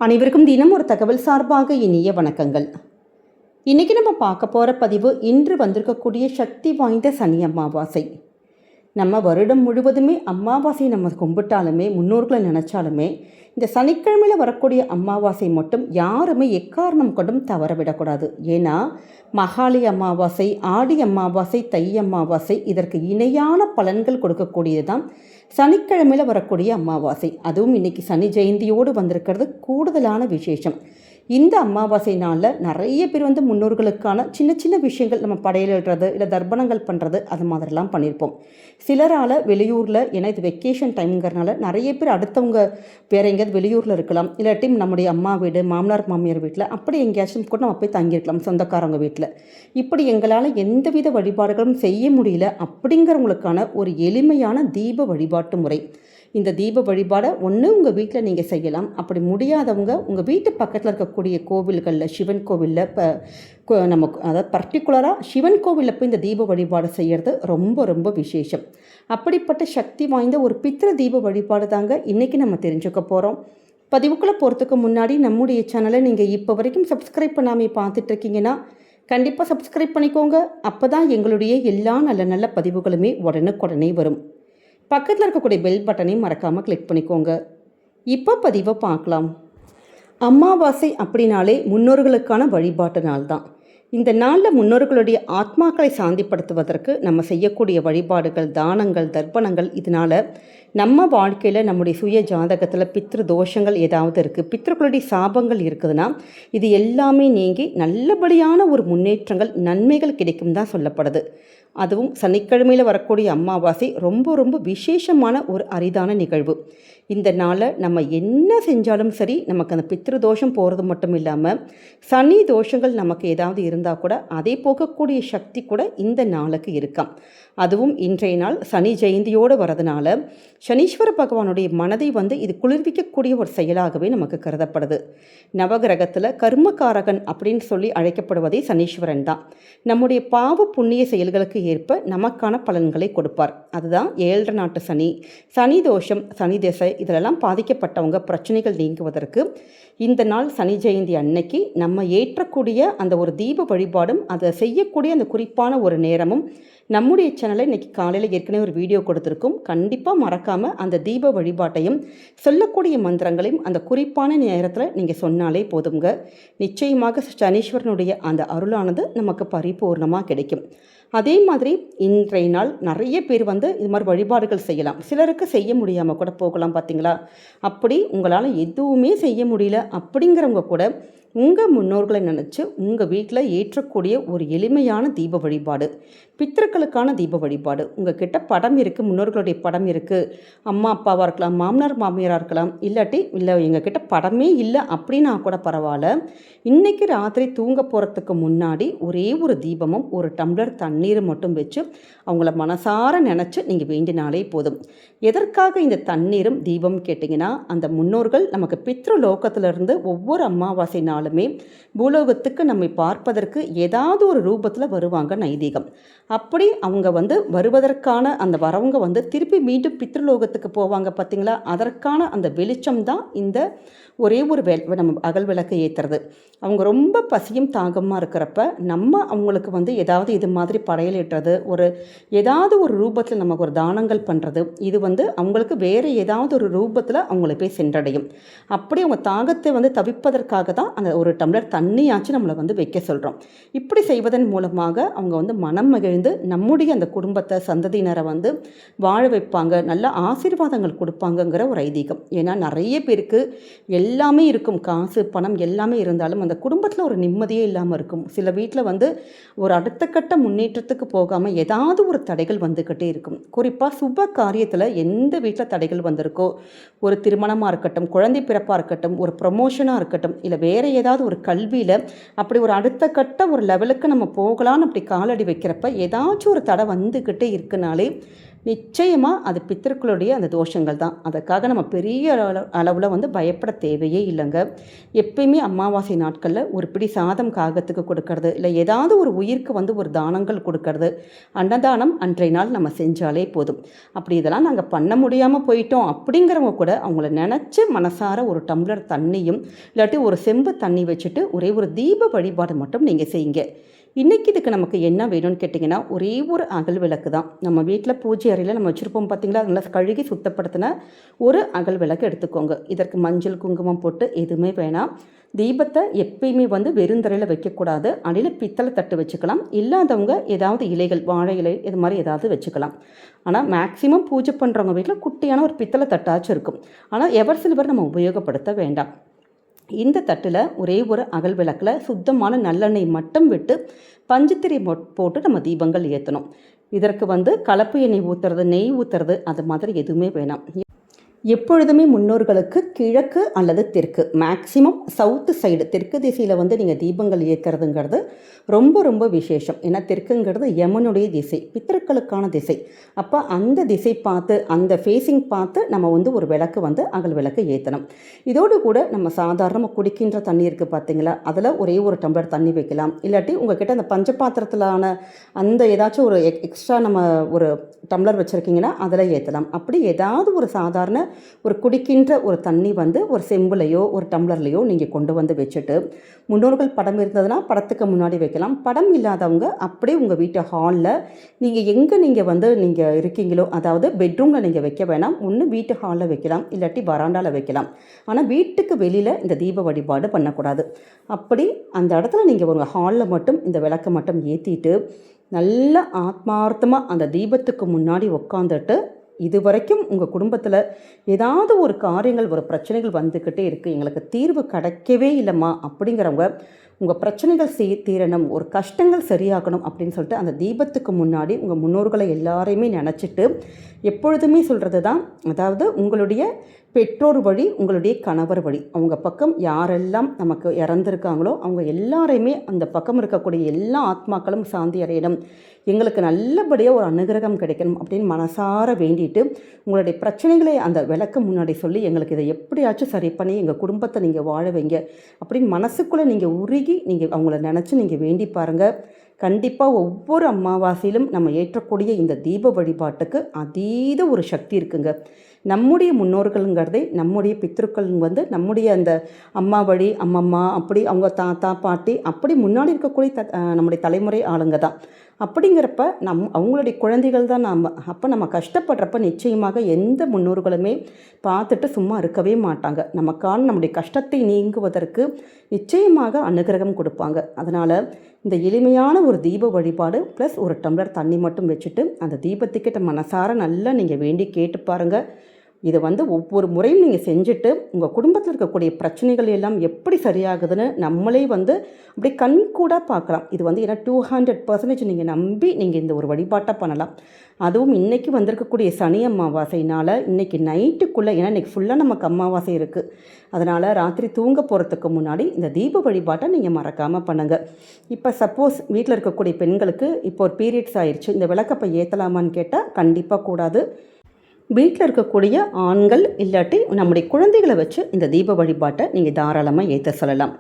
அனைவருக்கும் தினம் ஒரு தகவல் சார்பாக இனிய வணக்கங்கள். இன்றைக்கி நம்ம பார்க்க போகிற பதிவு இன்று வந்திருக்கக்கூடிய சக்தி வாய்ந்த சனி அமாவாசை. நம்ம வருடம் முழுவதுமே அமாவாசை நம்ம கும்பிட்டாலுமே முன்னோர்களை நினச்சாலுமே இந்த சனிக்கிழமையில் வரக்கூடிய அமாவாசை மட்டும் யாருமே எக்காரணம் கொண்டும் தவற விடக்கூடாது. ஏன்னா மகாளி அமாவாசை, ஆடி அமாவாசை, தை அமாவாசை இதற்கு இணையான பலன்கள் கொடுக்கக்கூடியது தான் சனிக்கிழமையில் வரக்கூடிய அமாவாசை. அதுவும் இன்றைக்கி சனி ஜெயந்தியோடு வந்திருக்கிறது கூடுதலான விசேஷம். இந்த அமாவாசை நாளில் நிறைய பேர் முன்னோர்களுக்கான சின்ன சின்ன விஷயங்கள் நம்ம படையலிடுறது இல்லை தர்ப்பணங்கள் பண்ணுறது அது மாதிரிலாம் பண்ணியிருப்போம். சிலரால் வெளியூரில், ஏன்னா இது வெக்கேஷன் டைம்ங்கிறனால நிறைய பேர் அடுத்தவங்க வேறு எங்கேயாவது வெளியூரில் இருக்கலாம், இல்லாட்டி நம்முடைய அம்மா வீடு, மாமனார் மாமியார் வீட்டில் அப்படி எங்கேயாச்சும் கூட நம்ம போய் தங்கியிருக்கலாம் சொந்தக்காரவங்க வீட்டில். இப்படி எங்களால் எந்தவித வழிபாடுகளும் செய்ய முடியல அப்படிங்கிறவங்களுக்கான ஒரு எளிமையான தீப வழிபாட்டு முறை. இந்த தீப வழிபாடை ஒன்று உங்கள் வீட்டில் நீங்கள் செய்யலாம். அப்படி முடியாதவங்க உங்கள் வீட்டு பக்கத்தில் இருக்கக்கூடிய கோவில்களில், சிவன் கோவிலில் இப்போ நமக்கு அதாவது பர்டிகுலராக சிவன் கோவிலில் போய் இந்த தீப வழிபாடு செய்கிறது ரொம்ப ரொம்ப விசேஷம். அப்படிப்பட்ட சக்தி வாய்ந்த ஒரு பித்ரு தீப வழிபாடு தாங்க இன்றைக்கி நம்ம தெரிஞ்சுக்க போகிறோம். பதிவுக்குள்ளே போகிறதுக்கு முன்னாடி நம்முடைய சேனலை நீங்கள் இப்போ வரைக்கும் சப்ஸ்கிரைப் பண்ணாமல் பார்த்துட்ருக்கீங்கன்னா கண்டிப்பாக சப்ஸ்கிரைப் பண்ணிக்கோங்க. அப்போ தான் எங்களுடைய எல்லா நல்ல நல்ல பதிவுகளுமே உடனுக்குடனே வரும். பக்கத்தில் இருக்கக்கூடிய பெல் பட்டனையும் மறக்காமல் கிளிக் பண்ணிக்கோங்க. இப்போ பதிவை பார்க்கலாம். அமாவாசை அப்படின்னாலே முன்னோர்களுக்கான வழிபாட்டு நாள் தான். இந்த நாளில் முன்னோர்களுடைய ஆத்மாக்களை சாந்திப்படுத்துவதற்கு நம்ம செய்யக்கூடிய வழிபாடுகள், தானங்கள், தர்ப்பணங்கள், இதனால் நம்ம வாழ்க்கையில் நம்முடைய சுய ஜாதகத்தில் பித்ரு தோஷங்கள் ஏதாவது இருக்குது, பித்ருக்களுடைய சாபங்கள் இருக்குதுன்னா இது எல்லாமே நீங்கி நல்லபடியான ஒரு முன்னேற்றங்கள், நன்மைகள் கிடைக்கும் தான் சொல்லப்படுது. அதுவும் சனிக்கிழமையில் வரக்கூடிய அமாவாசை ரொம்ப ரொம்ப விசேஷமான ஒரு அரிதான நிகழ்வு. இந்த நாளை நம்ம என்ன செஞ்சாலும் சரி நமக்கு அந்த பித்ரு தோஷம் போகிறது மட்டும் இல்லாமல் சனி தோஷங்கள் நமக்கு ஏதாவது இருந்தால் கூட அதை போகக்கூடிய சக்தி கூட இந்த நாளுக்கு இருக்காம். அதுவும் இன்றைய நாள் சனி ஜெயந்தியோடு வரதுனால சனீஸ்வர பகவானுடைய மனதை இது குளிர்விக்கக்கூடிய ஒரு செயலாகவே நமக்கு கருதப்படுது. நவகிரகத்தில் கர்மகாரகன் அப்படின்னு சொல்லி அழைக்கப்படுவதே சனீஸ்வரன் தான். நம்முடைய பாவ புண்ணிய செயல்களுக்கு ஏற்ப நமக்கான பலன்களை கொடுப்பார். அதுதான் 7 நாட்டு சனி, சனி தோஷம், சனி திசை இதிலெல்லாம் பாதிக்கப்பட்டவங்க பிரச்சனைகள் நீங்குவதற்கு இந்த நாள் சனி ஜெயந்தி அன்னைக்கு நம்ம ஏற்றக்கூடிய அந்த ஒரு தீப வழிபாடும் அதை செய்யக்கூடிய அந்த குறிப்பான ஒரு நேரமும் நம்முடைய சேனலில் இன்றைக்கி காலையில் ஏற்கனவே ஒரு வீடியோ கொடுத்துருக்கும். கண்டிப்பாக மறக்காமல் அந்த தீப வழிபாட்டையும் சொல்லக்கூடிய மந்திரங்களையும் அந்த குறிப்பான நேரத்தில் நீங்கள் சொன்னாலே போதுங்க. நிச்சயமாக சனீஸ்வரனுடைய அந்த அருளானது நமக்கு பரிபூர்ணமாக கிடைக்கும். அதே மாதிரி இன்றைய நாள் நிறைய பேர் இது மாதிரி வழிபாடுகள் செய்யலாம். சிலருக்கு செய்ய முடியாமல் கூட போகலாம். பார்த்தீங்களா, அப்படி உங்களால் எதுவுமே செய்ய முடியல அப்படிங்கிறவங்க கூட உங்கள் முன்னோர்களை நினச்சி உங்கள் வீட்டில் ஏற்றக்கூடிய ஒரு எளிமையான தீப வழிபாடு, பித்திருக்களுக்கான தீப வழிபாடு. உங்கள் கிட்ட படம் இருக்குது, முன்னோர்களுடைய படம் இருக்குது, அம்மா அப்பாவாக இருக்கலாம், மாமனார் மாமியாராக இருக்கலாம், இல்லை எங்கள் கிட்ட படமே இல்லை அப்படின்னா கூட பரவாயில்ல. இன்றைக்கி ராத்திரி தூங்க போகிறதுக்கு முன்னாடி ஒரே ஒரு தீபமும் ஒரு டம்ளர் தண்ணீரும் மட்டும் வச்சு அவங்கள மனசார நினச்சி நீங்கள் வேண்டினாலே போதும். எதற்காக இந்த தண்ணீரும் தீபம் கேட்டிங்கன்னா, அந்த முன்னோர்கள் நமக்கு பித்ரு லோகத்திலிருந்து ஒவ்வொரு அமாவாசை நாளுமே பூலோகத்துக்கு நம்மை பார்ப்பதற்கு ஏதாவது ஒரு ரூபத்தில் வருவாங்க நைதீகம். அப்படி அவங்க வருவதற்கான அந்த வரவங்க திருப்பி மீண்டும் பித்ருலோகத்துக்கு போவாங்க. பார்த்திங்களா, அதற்கான அந்த வெளிச்சம் தான் இந்த ஒரே ஒரு நம்ம அகல் விளக்கு ஏற்றுறது. அவங்க ரொம்ப பசியும் தாகமாக இருக்கிறப்ப நம்ம அவங்களுக்கு ஏதாவது இது மாதிரி படையலிடுறது, ஏதாவது ஒரு ரூபத்தில் நமக்கு ஒரு தானங்கள் பண்ணுறது, இது அவங்களுக்கு வேறு ஏதாவது ஒரு ரூபத்தில் அவங்கள போய் சென்றடையும். அப்படி அவங்க தாகத்தை தவிப்பதற்காக தான் அந்த ஒரு டம்ளர் தண்ணியாச்சும் நம்மளை வைக்க சொல்கிறோம். இப்படி செய்வதன் மூலமாக அவங்க மனம் மகிழ்ந்து நம்முடைய அந்த குடும்பத்தை, சந்ததியினரை வாழ வைப்பாங்க, நல்ல ஆசீர்வாதங்கள் கொடுப்பாங்கங்கிற ஒரு ஐதீகம். ஏன்னா நிறைய பேருக்கு எல்லாமே இருக்கும், காசு பணம் எல்லாமே இருந்தாலும் அந்த குடும்பத்தில் ஒரு நிம்மதியே இல்லாமல் இருக்கும். சில வீட்டில் ஒரு அடுத்த கட்ட முன்னேற்றத்துக்கு போகாமல் ஏதாவது ஒரு தடைகள் வந்துக்கிட்டே இருக்கும். குறிப்பாக சுப காரியத்தில் எந்த வீட்டில் தடைகள் வந்திருக்கோ, ஒரு திருமணமாக இருக்கட்டும், குழந்தை பிறப்பாக இருக்கட்டும், ஒரு ப்ரொமோஷனாக இருக்கட்டும், இல்லை வேறு ஏதாவது ஒரு கல்வியில் அப்படி ஒரு அடுத்த கட்ட ஒரு லெவலுக்கு நம்ம போகலான்னு அப்படி காலடி வைக்கிறப்ப ஏதாச்சும் ஒரு தடை வந்துக்கிட்டே இருக்குனாலே நிச்சயமாக அது பித்திருக்களுடைய அந்த தோஷங்கள் தான். அதுக்காக நம்ம பெரிய அளவில் வந்து பயப்பட தேவையே இல்லைங்க. எப்பயுமே அமாவாசை நாட்களில் ஒரு பிடி சாதம் காகத்துக்கு கொடுக்கறது, இல்லை ஏதாவது ஒரு உயிருக்கு வந்து ஒரு தானங்கள் கொடுக்கறது, அன்னதானம் அன்றைய நாள் நம்ம செஞ்சாலே போதும். அப்படி இதெல்லாம் நாங்கள் பண்ண முடியாமல் போயிட்டோம் அப்படிங்கிறவங்க கூட அவங்கள நினச்சி மனசார ஒரு டம்ளர் தண்ணியும் இல்லாட்டி ஒரு செம்பு தண்ணி வச்சுட்டு ஒரே ஒரு தீப வழிபாடு மட்டும் நீங்கள் செய்யுங்க. இன்றைக்கி இதுக்கு நமக்கு என்ன வேணும்னு கேட்டிங்கன்னா, ஒரே ஒரு அகல் விளக்கு தான். நம்ம வீட்டில் பூஜை அறையில் நம்ம வச்சுருப்போம் பார்த்திங்களா, அதனால் கழுகி சுத்தப்படுத்தின ஒரு அகல் விளக்கு எடுத்துக்கோங்க. இதற்கு மஞ்சள் குங்குமம் போட்டு எதுவுமே வேணாம். தீபத்தை எப்பயுமே வந்து வெறுந்தரையில் வைக்கக்கூடாது. அடியில் பித்தளை தட்டு வச்சுக்கலாம். இல்லாதவங்க ஏதாவது இலைகள், வாழை இலை இது மாதிரி ஏதாவது வச்சுக்கலாம். ஆனால் மேக்ஸிமம் பூஜை பண்ணுறவங்க வீட்டில் குட்டியான ஒரு பித்தளை தட்டாச்சும் இருக்கும். ஆனால் எவர் சில்வர் நம்ம உபயோகப்படுத்த வேண்டாம். இந்த தட்டில் ஒரே ஒரு அகல் விளக்கில் சுத்தமான நல்லெண்ணெய் மட்டும் விட்டு பஞ்சுத்திரி போட்டு நம்ம தீபங்கள் ஏற்றணும். இதற்கு வந்து கலப்பு எண்ணெய் ஊற்றுறது, நெய் ஊற்றுறது அது மாதிரி எதுவுமே வேணாம். எப்பொழுதுமே முன்னோர்களுக்கு கிழக்கு அல்லது தெற்கு, மேக்சிமம் சவுத்து சைடு தெற்கு திசையில் வந்து நீங்கள் தீபங்கள் ஏற்றுறதுங்கிறது ரொம்ப ரொம்ப விசேஷம். ஏன்னா தெற்குங்கிறது யமனுடைய திசை, பித்திருக்களுக்கான திசை. அப்போ அந்த திசை பார்த்து, அந்த ஃபேஸிங் பார்த்து நம்ம வந்து ஒரு விளக்கு வந்து அகல் விளக்கு ஏற்றணும். இதோடு கூட நம்ம சாதாரணமாக குடிக்கின்ற தண்ணி இருக்குது பார்த்தீங்களா, அதில் ஒரே ஒரு டம்ளர் தண்ணி வைக்கலாம். இல்லாட்டி உங்கள்கிட்ட அந்த பஞ்சபாத்திரத்திலான அந்த ஏதாச்சும் ஒரு எக்ஸ்ட்ரா நம்ம ஒரு டம்ளர் வச்சுருக்கீங்கன்னா அதில் ஏற்றலாம். அப்படி ஏதாவது ஒரு சாதாரண ஒரு குடிக்கின்ற ஒரு தண்ணி வந்து ஒரு செம்புலையோ ஒரு டம்ளர்லையோ நீங்கள் கொண்டு வந்து வச்சுட்டு, முன்னோர்கள் படம் இருந்ததுன்னா படத்துக்கு முன்னாடி வைக்கலாம். படம் இல்லாதவங்க அப்படியே உங்கள் வீட்டு ஹாலில் நீங்கள் எங்கே நீங்கள் இருக்கீங்களோ, அதாவது பெட்ரூமில் நீங்கள் வைக்க வேணாம். ஒன்று வீட்டு ஹாலில் வைக்கலாம், இல்லாட்டி வராண்டாவில் வைக்கலாம். ஆனால் வீட்டுக்கு வெளியில் இந்த தீப வழிபாடு பண்ணக்கூடாது. அப்படி அந்த இடத்துல நீங்கள் ஒரு ஹாலில் மட்டும் இந்த விளக்கை மட்டும் ஏற்றிட்டு நல்ல ஆத்மார்த்தமாக அந்த தீபத்துக்கு முன்னாடி உட்காந்துட்டு, இது வரைக்கும் உங்கள் குடும்பத்தில் ஏதாவது ஒரு காரியங்கள், ஒரு பிரச்சனைகள் வந்துக்கிட்டே இருக்குது, எங்களுக்கு தீர்வு கிடைக்கவே இல்லைம்மா அப்படிங்கிறவங்க, உங்கள் பிரச்சனைகள் தீரணும், ஒரு கஷ்டங்கள் சரியாகணும் அப்படின்னு சொல்லிட்டு அந்த தீபத்துக்கு முன்னாடி உங்கள் முன்னோர்களை எல்லாரையுமே நினச்சிட்டு, எப்பொழுதுமே சொல்கிறது தான், அதாவது உங்களுடைய பெற்றோர் வழி, உங்களுடைய கணவர் வழி, அவங்க பக்கம் யாரெல்லாம் நமக்கு இறந்துருக்காங்களோ அவங்க எல்லாரையுமே அந்த பக்கம் இருக்கக்கூடிய எல்லா ஆத்மாக்களும் சாந்தி அடையணும், எங்களுக்கு நல்லபடியாக ஒரு அனுகிரகம் கிடைக்கணும் அப்படின்னு மனசார வேண்டிட்டு உங்களுடைய பிரச்சனைகளை அந்த விளக்கு முன்னாடி சொல்லி, எங்களுக்கு இதை எப்படியாச்சும் சரி பண்ணி எங்கள் குடும்பத்தை நீங்கள் வாழ வைங்க அப்படின்னு மனசுக்குள்ளே நீங்கள் உருகி நீங்கள் அவங்கள நினச்சி நீங்கள் வேண்டி பாருங்கள். கண்டிப்பாக ஒவ்வொரு அமாவாசையிலும் நம்ம ஏற்றக்கூடிய இந்த தீப வழிபாட்டுக்கு அதீத ஒரு சக்தி இருக்குங்க. நம்முடைய முன்னோர்களுங்கிறதே நம்முடைய பித்ருக்கள் வந்து நம்முடைய அந்த அம்மா வழி, அம்மம்மா, அப்படி அவங்க தாத்தா பாட்டி அப்படி முன்னாடி இருக்கக்கூடிய நம்முடைய தலைமுறை ஆளுங்க தான். அப்படிங்கிறப்ப அவங்களுடைய குழந்தைகள் தான் நாம். அப்போ நம்ம கஷ்டப்படுறப்ப நிச்சயமாக எந்த முன்னோர்களுமே பார்த்துட்டு சும்மா இருக்கவே மாட்டாங்க. நமக்கான நம்முடைய கஷ்டத்தை நீங்குவதற்கு நிச்சயமாக அனுகிரகம் கொடுப்பாங்க. அதனால் இந்த எளிமையான ஒரு தீப வழிபாடு ப்ளஸ் ஒரு டம்ளர் தண்ணி மட்டும் வச்சுட்டு அந்த தீபத்துக்கிட்ட மனசார நல்லா நீங்கள் வேண்டி கேட்டு பாருங்கள். இதை வந்து ஒவ்வொரு முறையும் நீங்கள் செஞ்சுட்டு உங்கள் குடும்பத்தில் இருக்கக்கூடிய பிரச்சனைகள் எல்லாம் எப்படி சரியாகுதுன்னு நம்மளே வந்து அப்படியே கண்கூட பார்க்கலாம். இது வந்து ஏன்னா 200% நீங்கள் நம்பி நீங்கள் இந்த ஒரு வழிபாட்டை பண்ணலாம். அதுவும் இன்றைக்கி வந்திருக்கக்கூடிய சனி அமாவாசைனால் இன்றைக்கி நைட்டுக்குள்ளே, ஏன்னா இன்றைக்கி ஃபுல்லாக நமக்கு அமாவாசை இருக்குது, அதனால் ராத்திரி தூங்க போகிறதுக்கு முன்னாடி இந்த தீப வழிபாட்டை நீங்கள் மறக்காமல் பண்ணுங்கள். இப்போ சப்போஸ் வீட்டில் இருக்கக்கூடிய பெண்களுக்கு இப்போ ஒரு பீரியட்ஸ் ஆயிடுச்சு, இந்த விளக்கப்பை ஏற்றலாமான்னு கேட்டால் கண்டிப்பாக கூடாது. வீட்டில் இருக்கக்கூடிய ஆண்கள் இல்லாட்டி நம்முடைய குழந்தைகளை வச்சு இந்த தீப வழிபாட்டை நீங்கள் தாராளமாக ஏற்ற சொல்லலாம்.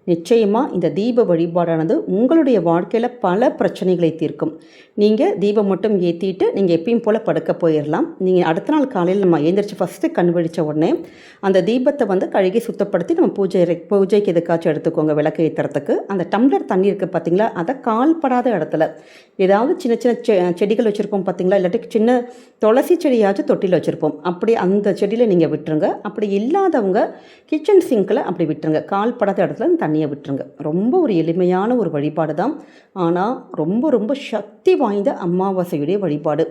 நிச்சயமாக இந்த தீப வழிபாடானது உங்களுடைய வாழ்க்கையில் பல பிரச்சனைகளை தீர்க்கும். நீங்கள் தீபம் மட்டும் ஏற்றிட்டு நீங்கள் எப்பயும் போல் படுக்க போயிடலாம். நீங்கள் அடுத்த நாள் காலையில் நம்ம எழுந்திரிச்சு ஃபஸ்ட்டு கண் விழித்த உடனே அந்த தீபத்தை வந்து கழுகி சுத்தப்படுத்தி நம்ம பூஜைக்கு எதுக்காச்சும் எடுத்துக்கோங்க. விளக்கு ஏற்றுறதுக்கு அந்த டம்ளர் தண்ணி இருக்குது பார்த்திங்களா, அதை கால்படாத இடத்துல ஏதாவது சின்ன சின்ன செடிகள் வச்சுருப்போம் பார்த்திங்களா, இல்லாட்டி சின்ன துளசி செடியாச்சும் தொட்டியில் வச்சுருப்போம், அப்படி அந்த செடியில் நீங்கள் விட்டுருங்க. அப்படி இல்லாதவங்க கிச்சன் சிங்கில் அப்படி விட்டுருங்க, கால்படாத இடத்துல தண்ணியை விட்டுருங்க. ரொம்ப ஒரு எளிமையான ஒரு வழிபாடு தான், ஆனால் ரொம்ப ரொம்ப சக்தி வாய்ந்த அமாவாசையுடைய வழிபாடு.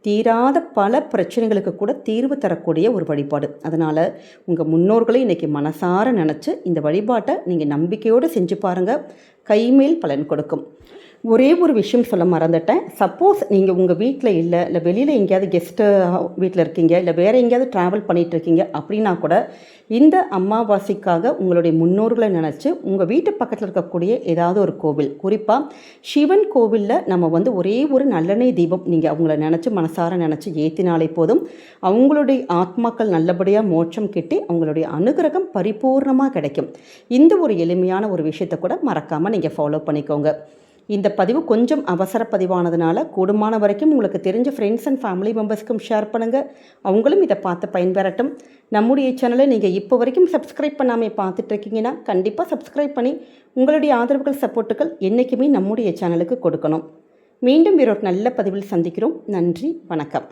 தீராத பல பிரச்சனைகளுக்கு கூட தீர்வு தரக்கூடிய ஒரு வழிபாடு. அதனால் உங்கள் முன்னோர்களை இன்றைக்கி மனசார நினச்சி இந்த வழிபாட்டை நீங்கள் நம்பிக்கையோடு செஞ்சு பாருங்கள், கைமேல் பலன் கொடுக்கும். ஒரே ஒரு விஷயம் சொல்ல மறந்துட்டேன். சப்போஸ் நீங்கள் உங்கள் வீட்டில் இல்லை வெளியில் எங்கேயாவது கெஸ்ட்டு வீட்டில் இருக்கீங்க, இல்லை வேறு எங்கேயாவது ட்ராவல் பண்ணிகிட்ருக்கீங்க அப்படின்னா கூட இந்த அமாவாசைக்காக உங்களுடைய முன்னோர்களை நினச்சி உங்கள் வீட்டு பக்கத்தில் இருக்கக்கூடிய ஏதாவது ஒரு கோவில், குறிப்பாக சிவன் கோவிலில் நம்ம ஒரே ஒரு நல்லெண்ணெய் தீபம் நீங்கள் அவங்கள நினச்சி மனசார நினச்சி ஏற்றினாலே போதும். அவங்களுடைய ஆத்மாக்கள் நல்லபடியாக மோட்சம் கிட்டி அவங்களுடைய அனுகிரகம் பரிபூர்ணமாக கிடைக்கும். இந்த ஒரு எளிமையான ஒரு விஷயத்தை கூட மறக்காமல் நீங்கள் ஃபாலோ பண்ணிக்கோங்க. இந்த பதிவு கொஞ்சம் அவசர பதிவானதுனால கூடுமான வரைக்கும் உங்களுக்கு தெரிஞ்ச ஃப்ரெண்ட்ஸ் அண்ட் ஃபேமிலி மெம்பர்ஸ்க்கும் ஷேர் பண்ணுங்கள். அவங்களும் இதை பார்த்து பயன்பெறட்டும். நம்முடைய சேனலை நீங்கள் இப்போ வரைக்கும் சப்ஸ்கிரைப் பண்ணாமல் பார்த்துட்ருக்கீங்கன்னா கண்டிப்பாக சப்ஸ்கிரைப் பண்ணி உங்களுடைய ஆதரவுகள் சப்போர்ட்டுகள் என்றைக்குமே நம்முடைய சேனலுக்கு கொடுக்கணும். மீண்டும் வேறொரு நல்ல பதிவில் சந்திக்கிறோம். நன்றி, வணக்கம்.